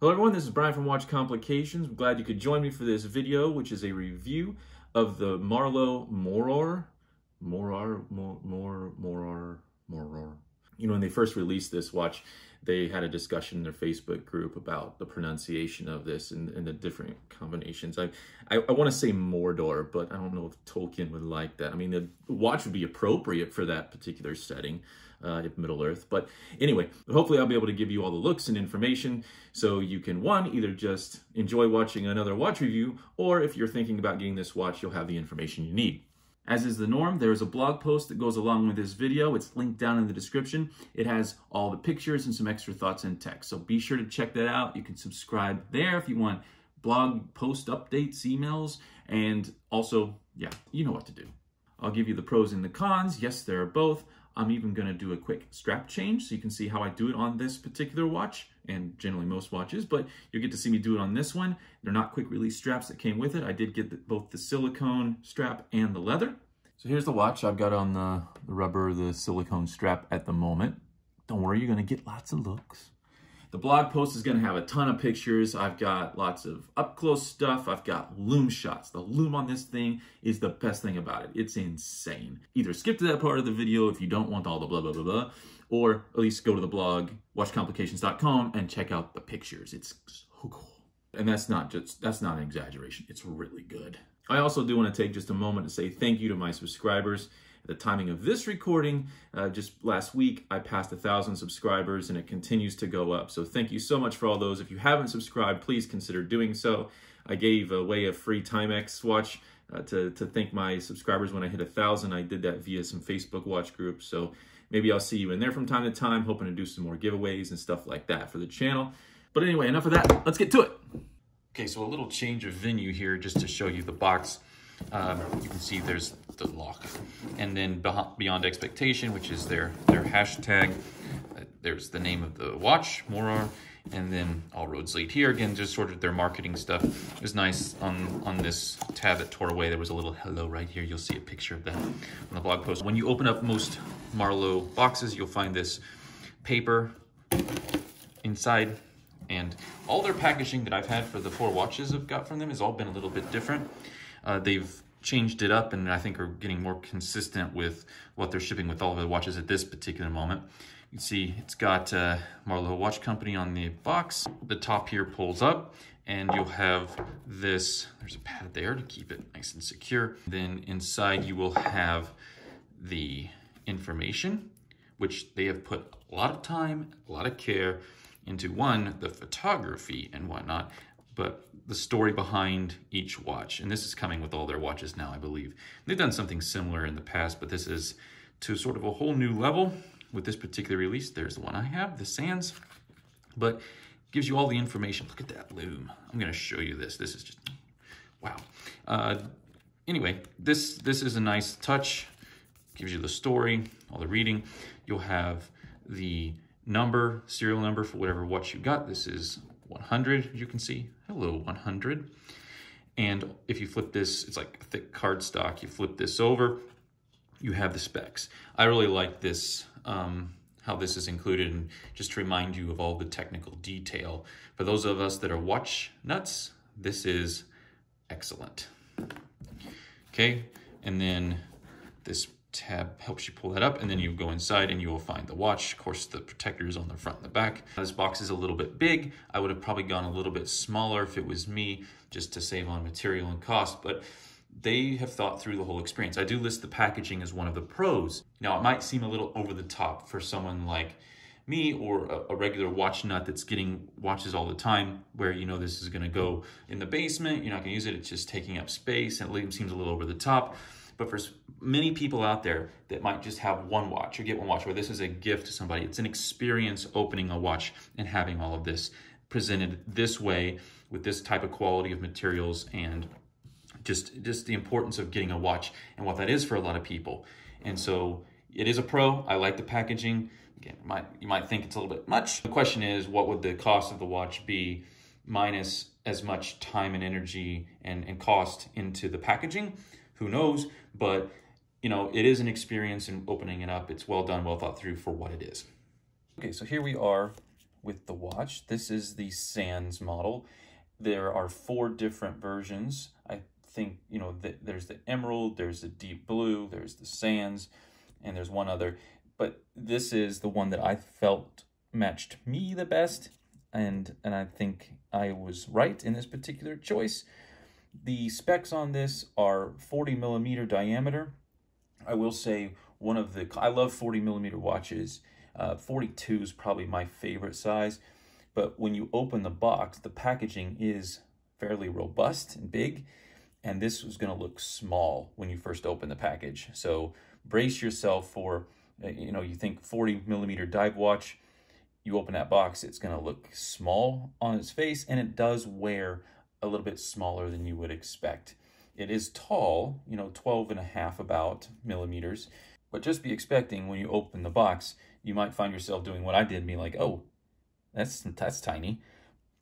Hello everyone, this is Brian from Watch Complications. I'm glad you could join me for this video, which is a review of the Marloe Morar. You know, when they first released this watch, they had a discussion in their Facebook group about the pronunciation of this and the different combinations. I want to say Mordor, but I don't know if Tolkien would like that. I mean, the watch would be appropriate for that particular setting, if Middle Earth. But anyway, hopefully I'll be able to give you all the looks and information so you can, one, either just enjoy watching another watch review, or if you're thinking about getting this watch, you'll have the information you need. As is the norm, there is a blog post that goes along with this video. It's linked down in the description. It has all the pictures and some extra thoughts and text. So be sure to check that out. You can subscribe there if you want blog post updates, emails, and also, yeah, you know what to do. I'll give you the pros and the cons. Yes, there are both. I'm even going to do a quick strap change so you can see how I do it on this particular watch, and generally most watches, but you'll get to see me do it on this one. They're not quick release straps that came with it. I did get both the silicone strap and the leather. So here's the watch. I've got on the rubber, the silicone strap at the moment. Don't worry, you're going to get lots of looks. The blog post is going to have a ton of pictures. I've got lots of up-close stuff. I've got loom shots. The loom on this thing is the best thing about it. It's insane. Either skip to that part of the video if you don't want all the blah, blah, blah, blah, or at least go to the blog, watchcomplications.com, and check out the pictures. It's so cool. And that's not an exaggeration. It's really good. I also do want to take just a moment to say thank you to my subscribers. At the timing of this recording, just last week, I passed 1,000 subscribers and it continues to go up. So thank you so much for all those. If you haven't subscribed, please consider doing so. I gave away a free Timex watch to thank my subscribers when I hit 1,000. I did that via some Facebook watch groups. So maybe I'll see you in there from time to time, hoping to do some more giveaways and stuff like that for the channel. But anyway, enough of that. Let's get to it. Okay, so a little change of venue here just to show you the box. You can see there's the lock, and then Beyond Expectation, which is their hashtag. There's the name of the watch, Morar, and then All Roads Lead here. Again, just sort of their marketing stuff. It was nice on this tab that tore away. There was a little hello right here. You'll see a picture of that on the blog post. When you open up most Marloe boxes, you'll find this paper inside. And all their packaging that I've had for the 4 watches I've got from them has all been a little bit different. They've changed it up and I think are getting more consistent with what they're shipping with all of the watches at this particular moment. You can see it's got Marloe Watch Company on the box. The top here pulls up and you'll have this, there's a pad there to keep it nice and secure. Then inside you will have the information, which they have put a lot of time, a lot of care into, one, the photography and whatnot, but the story behind each watch. And this is coming with all their watches now, I believe. They've done something similar in the past, but this is to sort of a whole new level with this particular release. There's the one I have, the Sands, but gives you all the information. Look at that loom. I'm gonna show you this. This is just, wow. Anyway, this is a nice touch. Gives you the story, all the reading. You'll have the number, serial number for whatever watch you got. This is 100, you can see. Hello, 100. And if you flip this, it's like thick cardstock. You flip this over, you have the specs. I really like this, how this is included, and just to remind you of all the technical detail. For those of us that are watch nuts, this is excellent. Okay, and then this tab helps you pull that up, and then you go inside and you will find the watch. Of course, the protector is on the front and the back. This box is a little bit big. I would have probably gone a little bit smaller if it was me, just to save on material and cost, but they have thought through the whole experience. I do list the packaging as one of the pros. Now, it might seem a little over the top for someone like me or a regular watch nut that's getting watches all the time, where you know this is gonna go in the basement, you're not gonna use it, it's just taking up space, and it seems a little over the top. But for many people out there that might just have one watch or get one watch, where this is a gift to somebody, it's an experience opening a watch and having all of this presented this way with this type of quality of materials, and just the importance of getting a watch and what that is for a lot of people. And so it is a pro. I like the packaging. Again, you might think it's a little bit much. The question is, what would the cost of the watch be minus as much time and energy and cost into the packaging? Who knows? But you know, it is an experience in opening it up. It's well done, well thought through for what it is. Okay, so here we are with the watch. This is the Sands model. There are 4 different versions. I think, you know, there's the Emerald, there's the Deep Blue, there's the Sands, and there's one other. But this is the one that I felt matched me the best, and I think I was right in this particular choice. The specs on this are 40 millimeter diameter. I will say I love 40 millimeter watches. 42 is probably my favorite size, but when you open the box, the packaging is fairly robust and big, and this was going to look small when you first open the package. So brace yourself for, you know, you think 40 millimeter dive watch, you open that box, it's going to look small on its face, and it does wear a little bit smaller than you would expect. It is tall, you know, 12.5 about millimeters, but just be expecting when you open the box, you might find yourself doing what I did and be like, oh, that's tiny.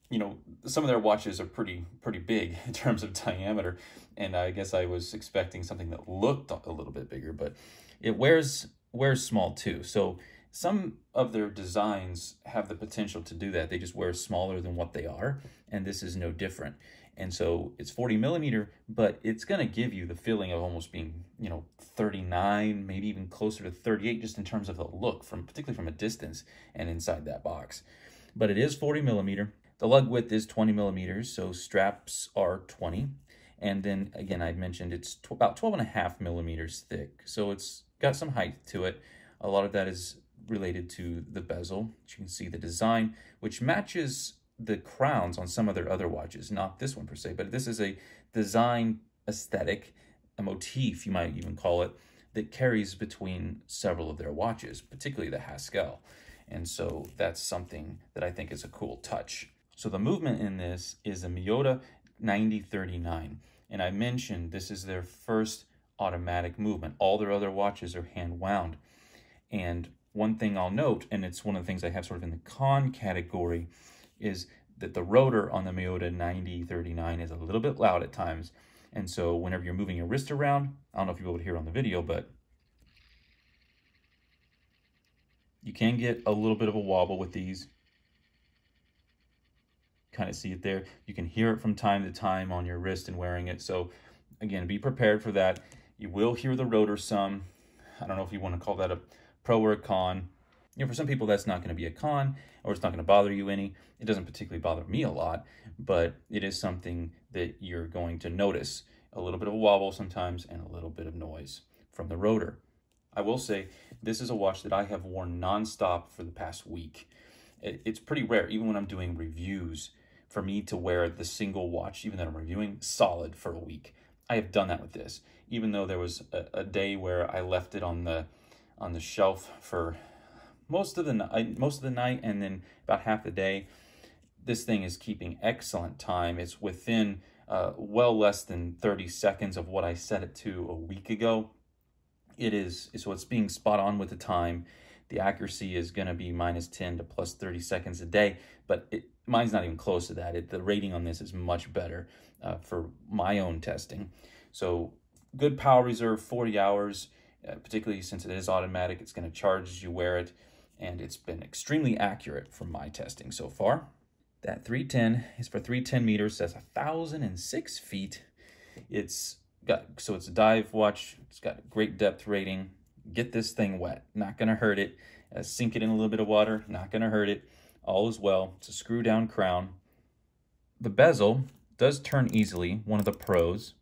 You know, some of their watches are pretty big in terms of diameter, and I guess I was expecting something that looked a little bit bigger, but it wears small too. So some of their designs have the potential to do that. They just wear smaller than what they are, and this is no different. And so it's 40 millimeter, but it's going to give you the feeling of almost being, you know, 39, maybe even closer to 38, just in terms of the look, particularly from a distance and inside that box. But it is 40 millimeter. The lug width is 20 millimeters, so straps are 20. And then again, I mentioned it's about 12.5 millimeters thick. So it's got some height to it. A lot of that is related to the bezel. You can see the design, which matches the crowns on some of their other watches, not this one per se, but this is a design aesthetic, a motif, you might even call it, that carries between several of their watches, particularly the Haskell. And so that's something that I think is a cool touch. So the movement in this is a Miyota 9039. And I mentioned this is their first automatic movement. All their other watches are hand wound. And one thing I'll note, and it's one of the things I have sort of in the con category, is that the rotor on the Miyota 9039 is a little bit loud at times. And so whenever you're moving your wrist around, I don't know if you'll be able to hear on the video, but you can get a little bit of a wobble with these. Kind of see it there. You can hear it from time to time on your wrist and wearing it. So again, be prepared for that. You will hear the rotor some. I don't know if you want to call that a pro or a con. You know, for some people, that's not going to be a con, or it's not going to bother you any. It doesn't particularly bother me a lot, but it is something that you're going to notice. A little bit of a wobble sometimes and a little bit of noise from the rotor. I will say, this is a watch that I have worn nonstop for the past week. It's pretty rare, even when I'm doing reviews, for me to wear the single watch, even that I'm reviewing, solid for a week. I have done that with this, even though there was a day where I left it on the shelf for most of the night, and then about half the day. This thing is keeping excellent time. It's within well less than 30 seconds of what I set it to a week ago. So it's being spot on with the time. The accuracy is going to be -10 to +30 seconds a day, but mine's not even close to that. The rating on this is much better for my own testing. So good power reserve, 40 hours, particularly since it is automatic. It's going to charge as you wear it, and it's been extremely accurate from my testing so far. That 310 is for 310 meters, that's 1,006 feet. It's a dive watch. It's got a great depth rating. Get this thing wet, not going to hurt it. Sink it in a little bit of water, not going to hurt it. All is well. It's a screw down crown. The bezel does turn easily, one of the pros.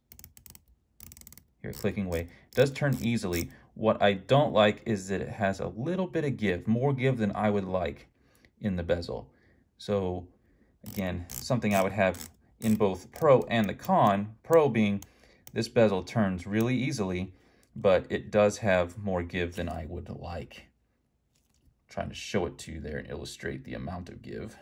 Here, clicking away. Does turn easily. What I don't like is that it has a little bit of give, more give than I would like in the bezel. So again, something I would have in both pro and the con. Pro being this bezel turns really easily, but it does have more give than I would like. I'm trying to show it to you there and illustrate the amount of give.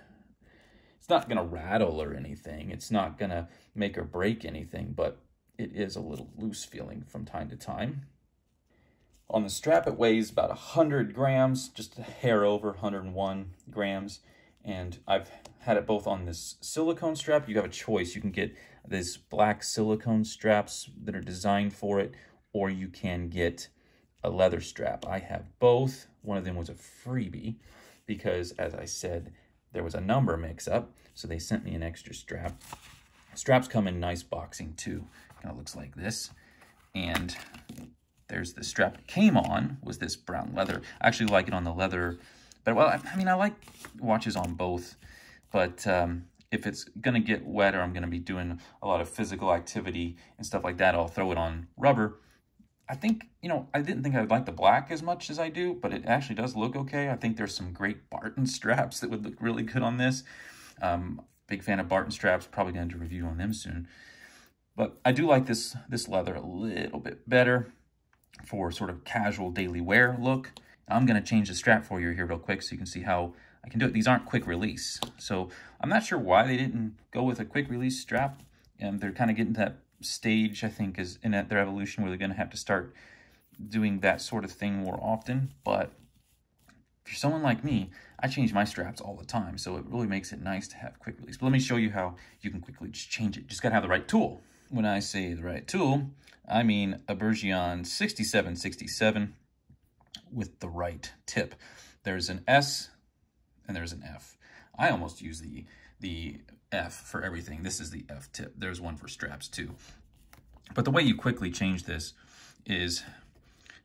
It's not going to rattle or anything. It's not going to make or break anything, but it is a little loose feeling from time to time. On the strap, it weighs about 100 grams, just a hair over 101 grams. And I've had it both on this silicone strap. You have a choice. You can get these black silicone straps that are designed for it, or you can get a leather strap. I have both. One of them was a freebie because, as I said, there was a number mix-up, so they sent me an extra strap. Straps come in nice boxing too. Kind of looks like this. And there's the strap it came on, was this brown leather. I actually like it on the leather, but well, I mean, I like watches on both, but if it's gonna get wet or I'm gonna be doing a lot of physical activity and stuff like that, I'll throw it on rubber. I think, you know, I didn't think I would like the black as much as I do, but it actually does look okay. I think there's some great Barton straps that would look really good on this. Big fan of Barton straps, probably going to do a review on them soon. But I do like this leather a little bit better for sort of casual daily wear look. I'm going to change the strap for you here real quick so you can see how I can do it. These aren't quick release, so I'm not sure why they didn't go with a quick release strap. They're kind of getting to that stage, I think, is in their evolution where they're going to have to start doing that sort of thing more often. But if you're someone like me, I change my straps all the time, so it really makes it nice to have quick release. But let me show you how you can quickly just change it. Just got to have the right tool. When I say the right tool, I mean a Bergeon 6767 with the right tip. There's an S and there's an F. I almost use the F for everything. This is the F tip. There's one for straps too. But the way you quickly change this is,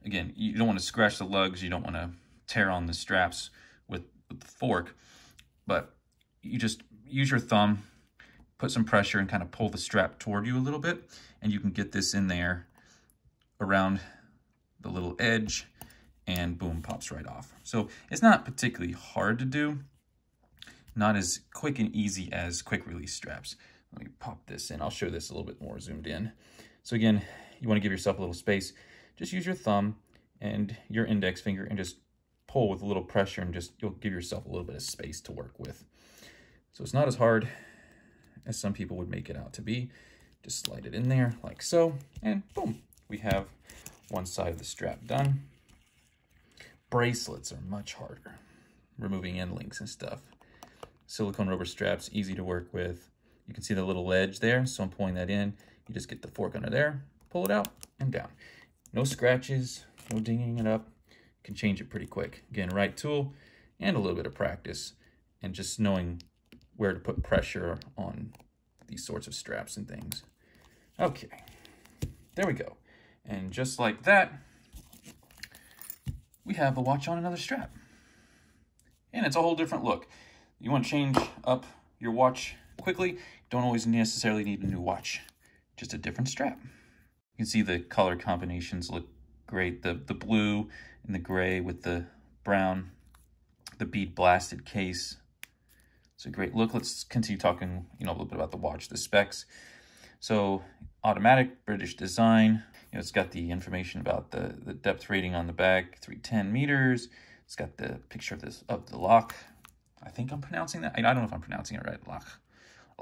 again, you don't want to scratch the lugs. You don't want to tear on the straps with the fork, but you just use your thumb, put some pressure and kind of pull the strap toward you a little bit, and you can get this in there around the little edge, and boom, pops right off. So it's not particularly hard to do, not as quick and easy as quick release straps. Let me pop this in. I'll show this a little bit more zoomed in. So again, you want to give yourself a little space. Just use your thumb and your index finger and just pull with a little pressure, and just you'll give yourself a little bit of space to work with. So it's not as hard as some people would make it out to be. Just slide it in there like so, and boom, we have one side of the strap done. Bracelets are much harder, removing end links and stuff. Silicone rubber straps, easy to work with. You can see the little ledge there, so I'm pulling that in. You just get the fork under there, pull it out, and down. No scratches, no dinging it up. You can change it pretty quick. Again, right tool and a little bit of practice, and just knowing where to put pressure on these sorts of straps and things. Okay, there we go. And just like that, we have a watch on another strap. And it's a whole different look. You want to change up your watch quickly, don't always necessarily need a new watch, just a different strap. You can see the color combinations look great. The blue and the gray with the brown, the bead blasted case. It's a great look. Let's continue talking, a little bit about the watch, the specs. So automatic, British design. It's got the information about the depth rating on the back, 310 meters. It's got the picture of the lock. I think I'm pronouncing that. I don't know if I'm pronouncing it right.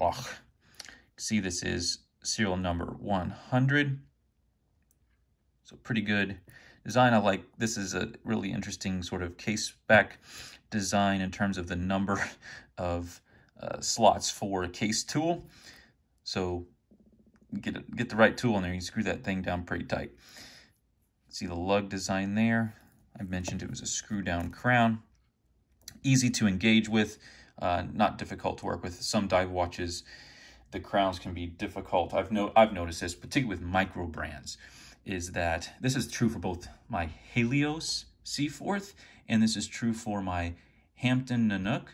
Lock. See, this is serial number 100. So pretty good design. I like, this is a really interesting sort of case back design in terms of the number of slots for a case tool. So get the right tool in there, you screw that thing down pretty tight. See the lug design there. I mentioned it was a screw down crown. Easy to engage with, not difficult to work with. Some dive watches, the crowns can be difficult. I've noticed this, particularly with micro brands, is that this is true for both my Helios Seaforth and this is true for my Hampton Nanook.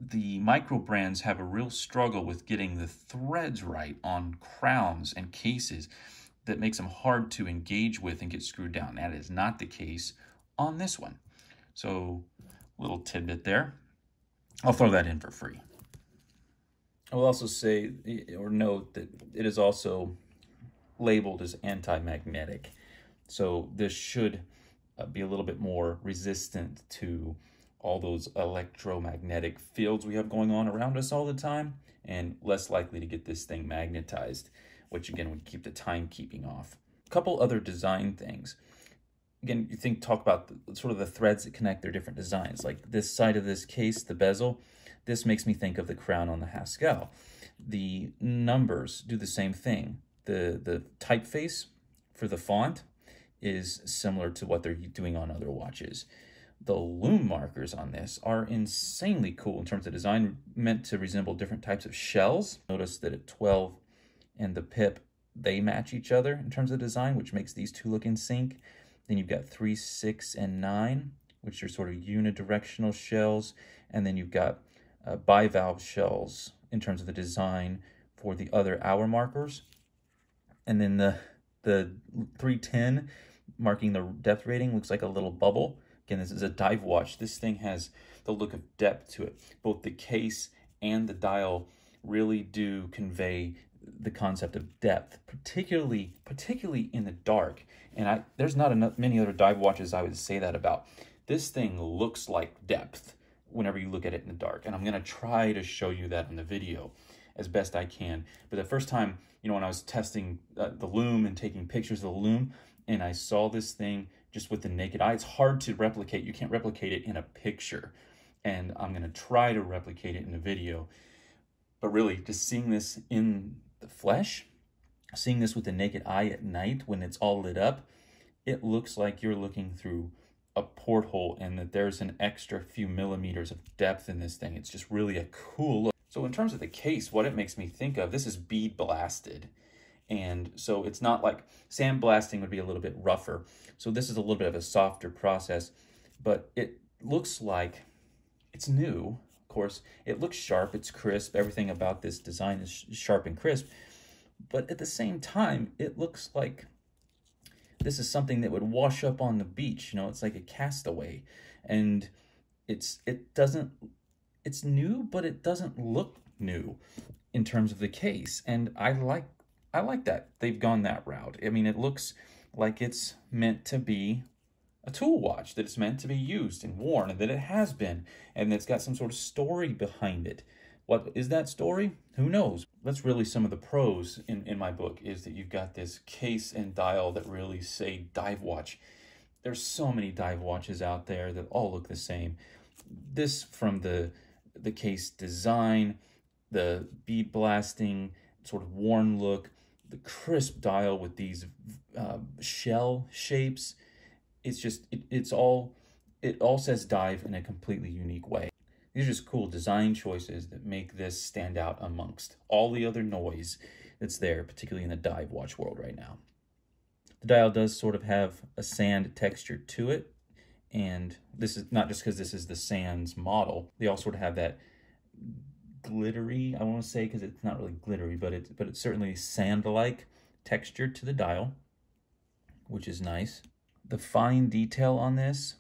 The micro brands have a real struggle with getting the threads right on crowns and cases that makes them hard to engage with and get screwed down. That is not the case on this one. So, little tidbit there. I'll throw that in for free. I will also say or note that it is also labeled as anti-magnetic. So this should be a little bit more resistant to all those electromagnetic fields we have going on around us all the time, and less likely to get this thing magnetized, which again would keep the timekeeping off. A couple other design things. Again, talk about sort of the threads that connect their different designs. Like this side of this case, the bezel, this makes me think of the crown on the Haskell. The numbers do the same thing. The typeface for the font is similar to what they're doing on other watches. The loom markers on this are insanely cool in terms of design, meant to resemble different types of shells. Notice that at 12 and the pip, they match each other in terms of design, which makes these two look in sync. Then you've got 3, 6, and 9, which are sort of unidirectional shells. And then you've got bivalve shells in terms of the design for the other hour markers. And then the 310 marking the depth rating looks like a little bubble. Again, this is a dive watch. This thing has the look of depth to it. Both the case and the dial really do convey the concept of depth, particularly in the dark. And there's not many other dive watches I would say that about. This thing looks like depth whenever you look at it in the dark. And I'm going to try to show you that in the video as best I can. But the first time, when I was testing the loom and taking pictures of the loom, and I saw this thing just with the naked eye, it's hard to replicate. You can't replicate it in a picture. And I'm going to try to replicate it in a video. But really, just seeing this in the flesh, seeing this with the naked eye at night when it's all lit up, it looks like you're looking through a porthole and that there's an extra few millimeters of depth in this thing. It's just really a cool look. So in terms of the case, what it makes me think of, this is bead blasted. And so it's not like sandblasting would be a little bit rougher. So this is a little bit of a softer process, but it looks like it's new. Of course, it looks sharp, it's crisp. Everything about this design is sharp and crisp. But at the same time, it looks like this is something that would wash up on the beach. It's like a castaway. And it's new, but it doesn't look new in terms of the case. And I like that they've gone that route. I mean, it looks like it's meant to be a tool watch, that it's meant to be used and worn, and that it has been, and it's got some sort of story behind it. What is that story? Who knows? That's really some of the pros in my book, is that you've got this case and dial that really say dive watch. There's so many dive watches out there that all look the same. This, from the case design, the bead blasting, sort of worn look, the crisp dial with these shell shapes, it all says dive in a completely unique way. These are just cool design choices that make this stand out amongst all the other noise that's there, particularly in the dive watch world right now. The dial does sort of have a sand texture to it, and this is not just because this is the Sands model. They all sort of have that glittery, I want to say, because it's not really glittery, but it's certainly sand-like texture to the dial, which is nice. The fine detail on this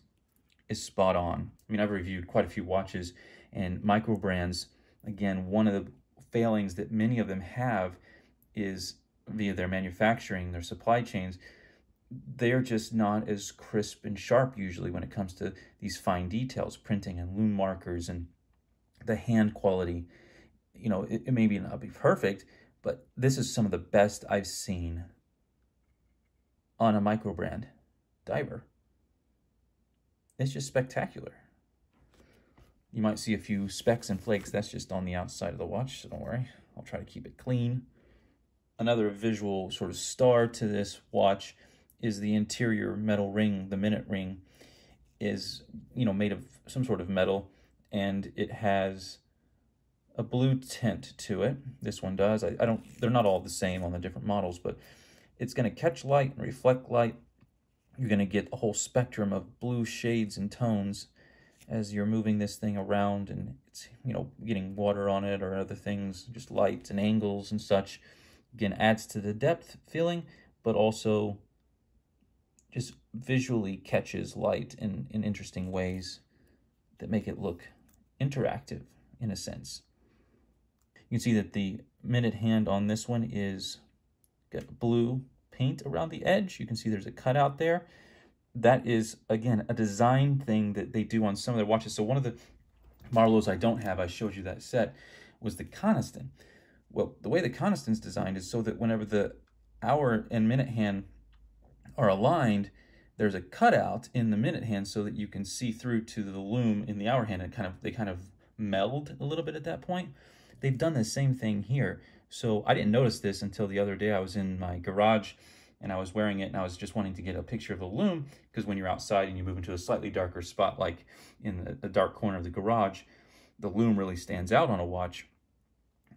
is spot on. I mean, I've reviewed quite a few watches, and micro brands, again, one of the failings that many of them have is via their manufacturing, their supply chains, they're just not as crisp and sharp usually when it comes to these fine details, printing and loom markers and the hand quality. It may not be perfect, but this is some of the best I've seen on a micro brand diver. It's just spectacular. You might see a few specks and flakes. That's just on the outside of the watch, so don't worry. I'll try to keep it clean. Another visual sort of star to this watch is the interior metal ring. The minute ring is, made of some sort of metal, and it has a blue tint to it. This one does. They're not all the same on the different models, but it's going to catch light and reflect light. You're going to get a whole spectrum of blue shades and tones as you're moving this thing around, and it's, getting water on it or other things, just lights and angles and such. Again, adds to the depth feeling, but also just visually catches light in interesting ways that make it look interactive in a sense. You can see that the minute hand on this one is got blue paint around the edge. You can see there's a cutout there. That is, again, a design thing that they do on some of their watches. So one of the Marloes I don't have, I showed you that set, was the Coniston. Well, the way the Coniston's designed is so that whenever the hour and minute hand are aligned, there's a cutout in the minute hand so that you can see through to the loom in the hour hand, and they kind of meld a little bit at that point. They've done the same thing here. So I didn't notice this until the other day. I was in my garage and I was wearing it, and I was just wanting to get a picture of the lume, because when you're outside and you move into a slightly darker spot, like in the dark corner of the garage, the lume really stands out on a watch.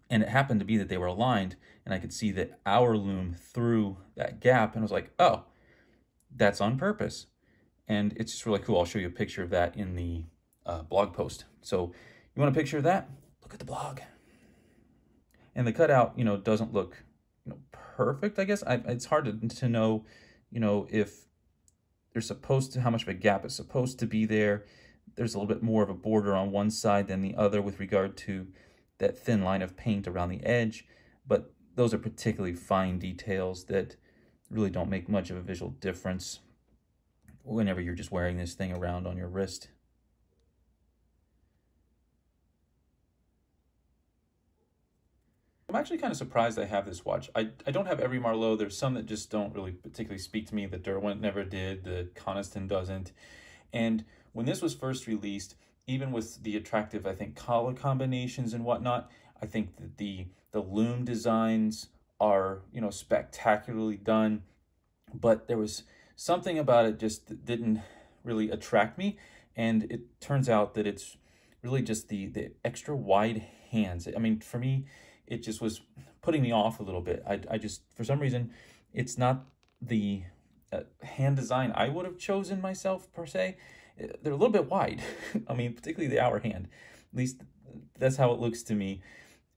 And it happened to be that they were aligned, and I could see that our lume through that gap, and I was like, oh, that's on purpose. And it's just really cool. I'll show you a picture of that in the blog post. So you want a picture of that? Look at the blog. And the cutout, doesn't look, perfect, I guess. It's hard to know, if there's how much of a gap is supposed to be there. There's a little bit more of a border on one side than the other with regard to that thin line of paint around the edge. But those are particularly fine details that really don't make much of a visual difference whenever you're just wearing this thing around on your wrist. I'm actually kind of surprised I have this watch. I don't have every Marlowe. There's some that just don't really particularly speak to me. The Derwent never did. The Coniston doesn't. And when this was first released, even with the attractive, I think, color combinations and whatnot, I think that the lume designs are, spectacularly done. But there was something about it just that didn't really attract me. And it turns out that it's really just the extra wide hands. I mean, for me, it just was putting me off a little bit. I just, for some reason, it's not the hand design I would have chosen myself, per se. They're a little bit wide. I mean, particularly the hour hand. At least that's how it looks to me.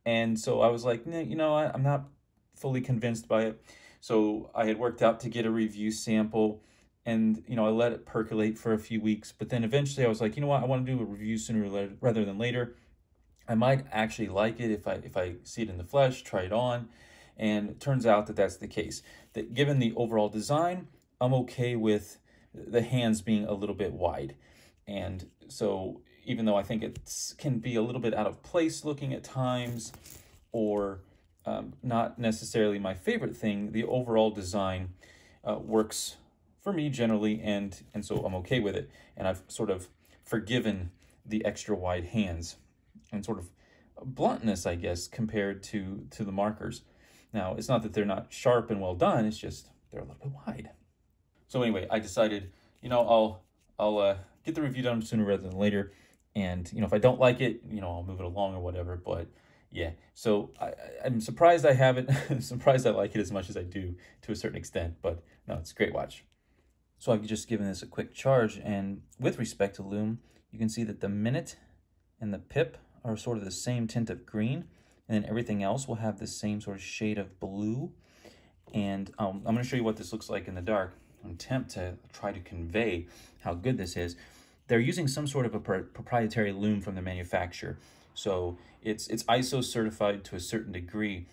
And so I was like, nah, I'm not fully convinced by it. So I had worked out to get a review sample, and, I let it percolate for a few weeks. But then eventually I was like, I want to do a review sooner rather than later. I might actually like it if I see it in the flesh, try it on. And it turns out that that's the case. That given the overall design, I'm okay with the hands being a little bit wide. And so even though I think it can be a little bit out of place looking at times, or not necessarily my favorite thing, the overall design works for me generally, and so I'm okay with it. And I've sort of forgiven the extra wide hands and sort of bluntness, I guess, compared to the markers. Now, it's not that they're not sharp and well done, it's just they're a little bit wide. So anyway, I decided, I'll get the review done sooner rather than later. And, if I don't like it, I'll move it along or whatever. But yeah, so I'm surprised I have it. I'm surprised I like it as much as I do to a certain extent. But no, it's a great watch. So I've just given this a quick charge. And with respect to lume, you can see that the minute and the pip are sort of the same tint of green. And then everything else will have the same sort of shade of blue. And I'm going to show you what this looks like in the dark. Attempt to try to convey how good this is. They're using some sort of a proprietary lume from the manufacturer. So it's ISO certified to a certain degree.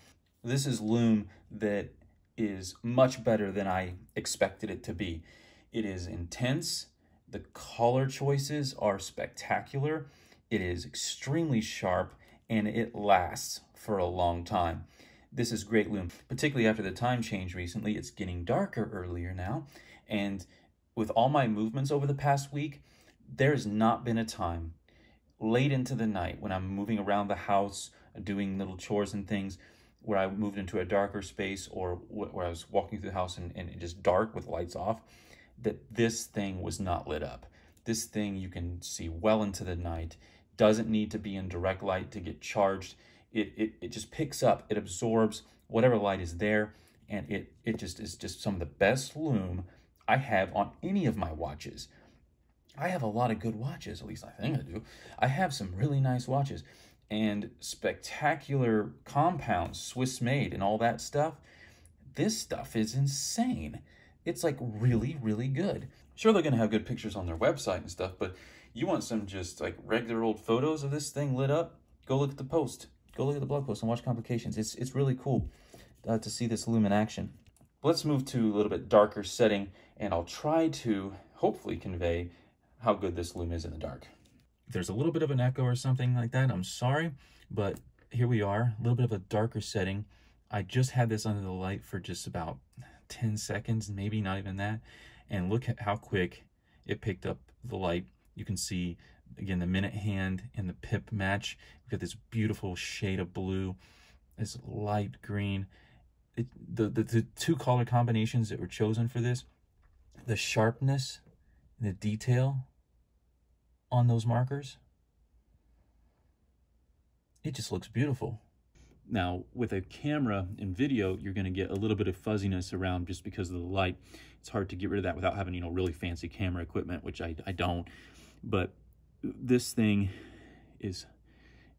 This is lume that is much better than I expected it to be. It is intense. The color choices are spectacular. It is extremely sharp, and it lasts for a long time. This is great lume, particularly after the time change recently. It's getting darker earlier now. And with all my movements over the past week, there's not been a time late into the night when I'm moving around the house, doing little chores and things, where I moved into a darker space, or where I was walking through the house and it just dark with lights off, that this thing was not lit up. This thing you can see well into the night, doesn't need to be in direct light to get charged. It just picks up, it absorbs whatever light is there, and it just is just some of the best lume I have on any of my watches. I have a lot of good watches, at least I think I do. I have some really nice watches and spectacular compounds, Swiss made and all that stuff. This stuff is insane. It's like really, really good. Sure, they're gonna have good pictures on their website and stuff, but you want some just like regular old photos of this thing lit up, go look at the post. Go look at the blog post and watch Complications. It's really cool to see this lume in action. Let's move to a little bit darker setting, and I'll try to hopefully convey how good this lume is in the dark. If there's a little bit of an echo or something like that, I'm sorry, but here we are, a little bit of a darker setting. I just had this under the light for just about 10 seconds, maybe not even that, and look at how quick it picked up the light. You can see, again, the minute hand and the pip match. We've got this beautiful shade of blue, this light green. the two color combinations that were chosen for this, the sharpness and the detail on those markers, it just looks beautiful. Now, with a camera and video, you're going to get a little bit of fuzziness around just because of the light. It's hard to get rid of that without having, you know, really fancy camera equipment, which I don't. But this thing is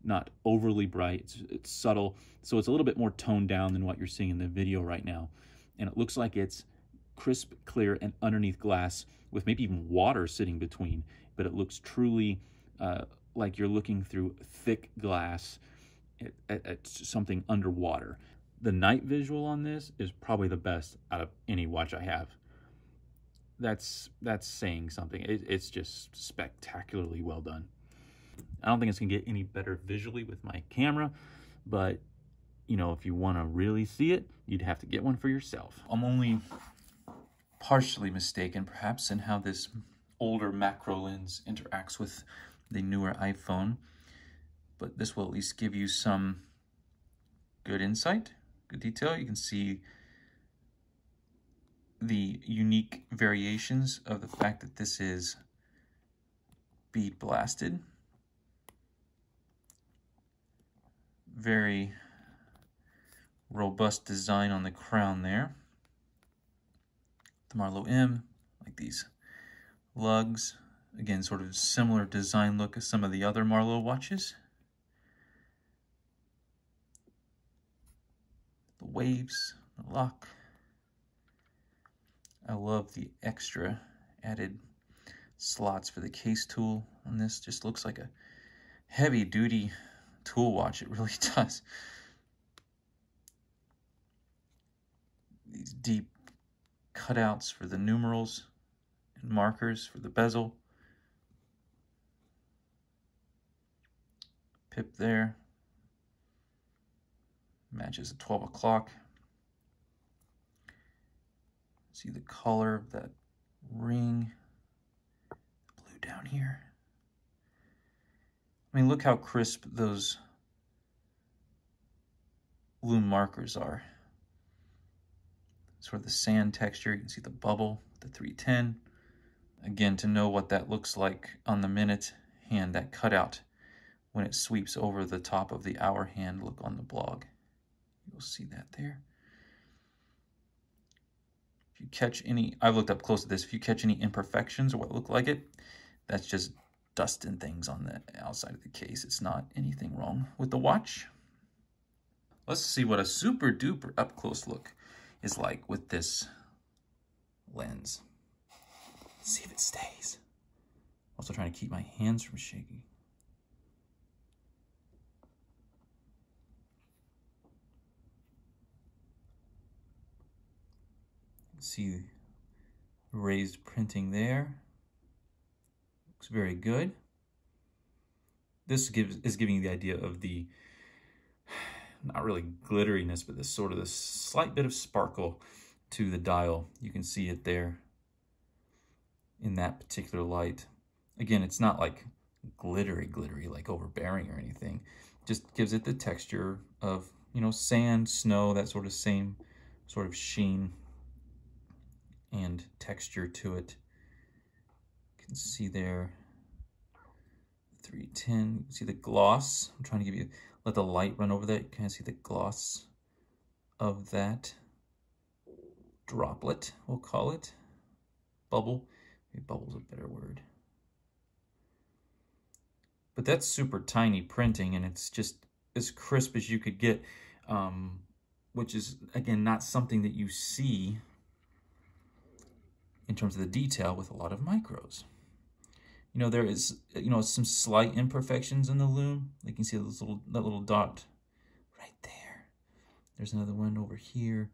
not overly bright. It's subtle, so it's a little bit more toned down than what you're seeing in the video right now. And it looks like it's crisp, clear, and underneath glass with maybe even water sitting between. But it looks truly like you're looking through thick glass at something underwater. The night visual on this is probably the best out of any watch I have. That's saying something. It's just spectacularly well done. I don't think it's gonna get any better visually with my camera, but you know, if you want to really see it, you'd have to get one for yourself. I'm only partially mistaken perhaps in how this older macro lens interacts with the newer iPhone, but this will at least give you some good insight, good detail. You can see the unique variations of the fact that this is bead blasted. Very robust design on the crown there. The Marlowe M, like these lugs, again, sort of similar design look as some of the other Marlowe watches. The waves, the lock. I love the extra added slots for the case tool on this. Just looks like a heavy duty tool watch. It really does. These deep cutouts for the numerals and markers for the bezel. Pip there. Matches at 12 o'clock. See the color of that ring. The blue down here. I mean, look how crisp those lume markers are. Sort of the sand texture. You can see the bubble, the 310. Again, to know what that looks like on the minute hand, that cutout when it sweeps over the top of the hour hand, look on the blog. You'll see that there. If you catch any, I've looked up close to this, if you catch any imperfections or what look like it, that's just dust and things on the outside of the case. It's not anything wrong with the watch. Let's see what a super duper up close look is like with this lens. Let's see if it stays. Also trying to keep my hands from shaking. See the raised printing there. Looks very good. This is giving you the idea of the, not really glitteriness, but this sort of this slight bit of sparkle to the dial. You can see it there in that particular light. Again, it's not like glittery, like overbearing or anything. Just gives it the texture of, you know, sand, snow, that sort of same sort of sheen and texture to it. You can see there 310. You can see the gloss. I'm trying to give you, let the light run over that. You can see the gloss of that droplet, we'll call it. Bubble. Maybe bubble's a better word. But that's super tiny printing, and it's just as crisp as you could get, which is, again, not something that you see in terms of the detail with a lot of micros. You know, there is, you know, some slight imperfections in the lume. You can see this that little dot right there. There's another one over here.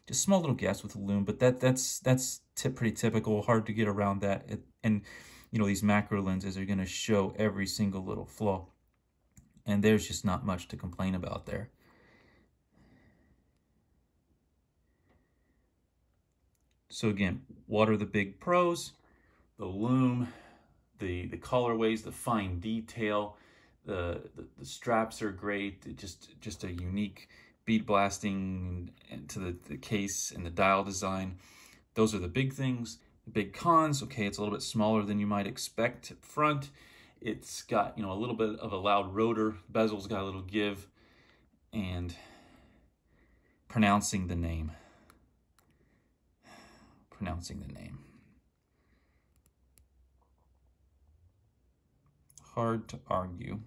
Just small little gaps with the lume, but that's pretty typical. Hard to get around that. And you know, these macro lenses are going to show every single little flaw, and there's just not much to complain about there. So again, what are the big pros? The lume, the colorways, the fine detail, the straps are great. Just a unique bead blasting into the case and the dial design. Those are the big things. The big cons, okay, it's a little bit smaller than you might expect up front. It's got, you know, a little bit of a loud rotor. Bezel's got a little give. And pronouncing the name. Hard to argue.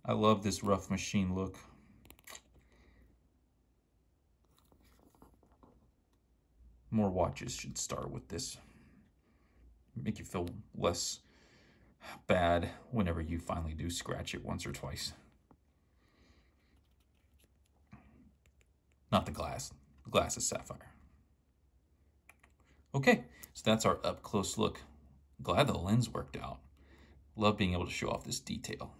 I love this rough machine look. More watches should start with this. Make you feel less bad whenever you finally do scratch it once or twice. Not the glass. The glass is sapphire. Okay, so that's our up close look. Glad the lens worked out. Love being able to show off this detail.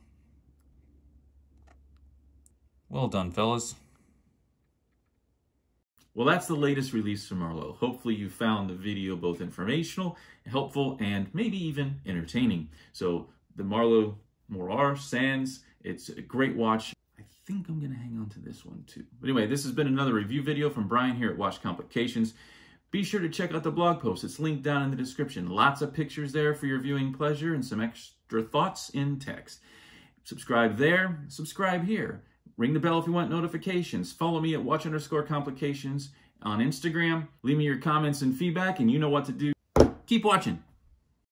Well done, fellas. Well, that's the latest release from Marloe. Hopefully you found the video both informational, helpful, and maybe even entertaining. So the Marloe Morar Sands, it's a great watch. I think I'm going to hang on to this one too. But anyway, this has been another review video from Brian here at Watch Complications. Be sure to check out the blog post. It's linked down in the description. Lots of pictures there for your viewing pleasure and some extra thoughts in text. Subscribe there, subscribe here. Ring the bell if you want notifications. Follow me at watch_complications on Instagram. Leave me your comments and feedback, and you know what to do. Keep watching.